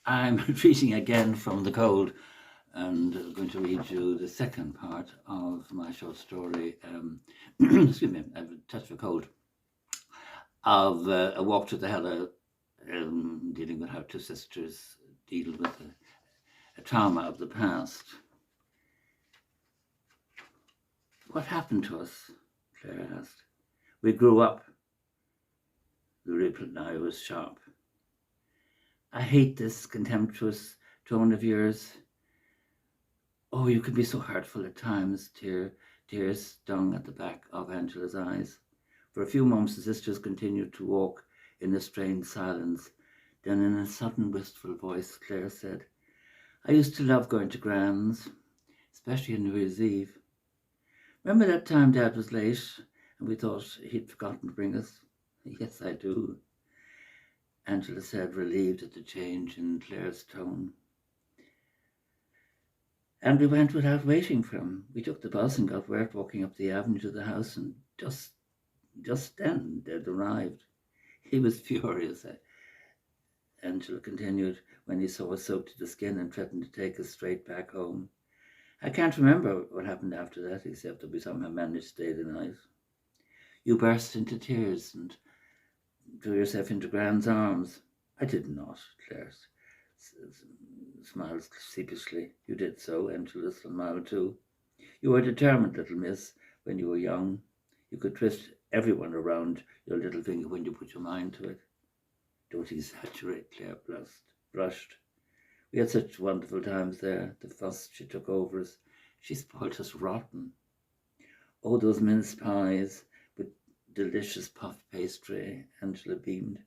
I'm retreating again from the cold and going to read you the second part of my short story. Excuse me, I've a touch of a cold. Of a walk to the Heather, dealing with how two sisters deal with a trauma of the past. What happened to us? Claire asked. We grew up. The reply now was sharp. I hate this contemptuous tone of yours. Oh, you can be so hurtful at times, tears stung at the back of Angela's eyes. For a few moments the sisters continued to walk in a strained silence. Then in a sudden wistful voice, Claire said, I used to love going to Gran's, especially on New Year's Eve. Remember that time Dad was late and we thought he'd forgotten to bring us? Yes, I do, Angela said, relieved at the change in Claire's tone. And we went without waiting for him. We took the bus and got wet walking up the avenue to the house, and just then Dad arrived. He was furious, Angela continued, when he saw us soaked to the skin and threatened to take us straight back home. I can't remember what happened after that, except that we somehow managed to stay the night. You burst into tears and drew yourself into Gran's arms. I did not, Claire smiled sheepishly. You did so, Angela smiled too. You were determined, little miss, when you were young. You could twist everyone around your little finger when you put your mind to it. Don't exaggerate, Claire blushed. We had such wonderful times there. The fuss she took over us. She spoilt us rotten. Oh, those mince pies with delicious puff pastry, Angela beamed,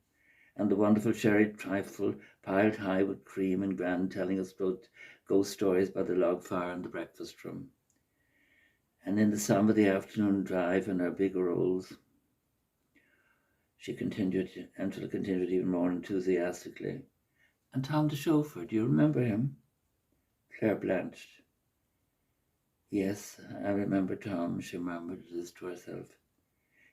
and the wonderful sherry trifle piled high with cream and Gran telling us ghost stories by the log fire in the breakfast room. And in the summer, the afternoon drive in our big rolls. Angela continued even more enthusiastically. And Tom the chauffeur, do you remember him? Claire blanched. Yes, I remember Tom, she murmured this to herself.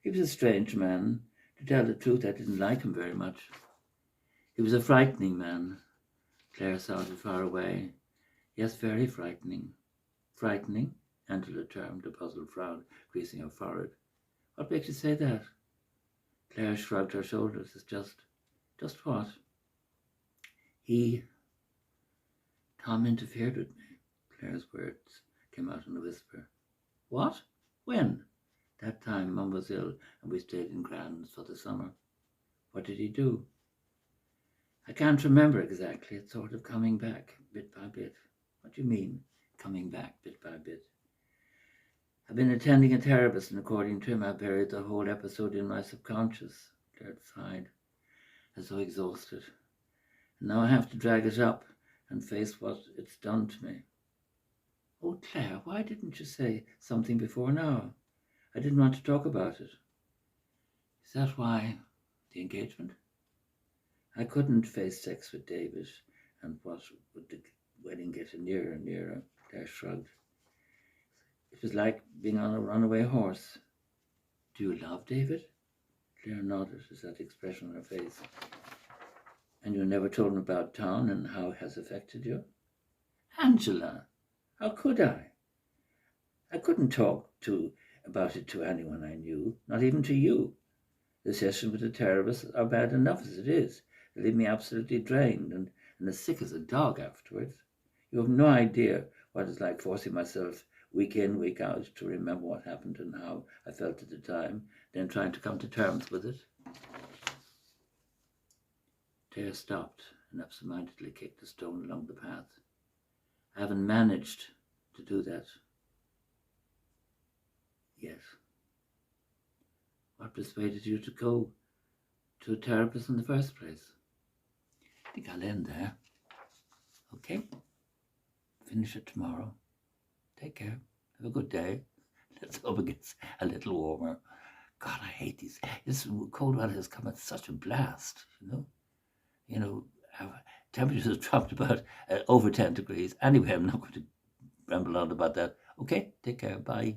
He was a strange man. To tell the truth, I didn't like him very much. He was a frightening man. Claire sounded far away. Yes, very frightening. Frightening? Angela termed a puzzled frown, creasing her forehead. What makes you say that? Claire shrugged her shoulders. It's just what? Tom interfered with me. Claire's words came out in a whisper. What? When? That time Mum was ill and we stayed in Gran's for the summer. What did he do? I can't remember exactly. It's sort of coming back, bit by bit. What do you mean, coming back, bit by bit? I've been attending a therapist, and according to him, I buried the whole episode in my subconscious. Claire sighed, as though exhausted. And now I have to drag it up and face what it's done to me. Oh, Claire, why didn't you say something before now? I didn't want to talk about it. Is that why the engagement? I couldn't face sex with David, and what would the wedding getting nearer and nearer? Claire shrugged. It was like being on a runaway horse. Do you love David? Claire nodded at that expression on her face. And you never told him about town and how it has affected you? Angela, how could I? I couldn't talk about it to anyone I knew, not even to you. The sessions with the therapist are bad enough as it is. They leave me absolutely drained and as sick as a dog afterwards. You have no idea what it's like forcing myself week in, week out to remember what happened and how I felt at the time, then trying to come to terms with it. Claire stopped and absentmindedly kicked a stone along the path. I haven't managed to do that yet. What persuaded you to go to a therapist in the first place? I think I'll end there. Okay? Finish it tomorrow. Take care. Have a good day. Let's hope it gets a little warmer. God, I hate these. This cold weather has come at such a blast, temperatures have dropped about over 10 degrees. Anyway, I'm not going to ramble on about that. Okay, take care. Bye.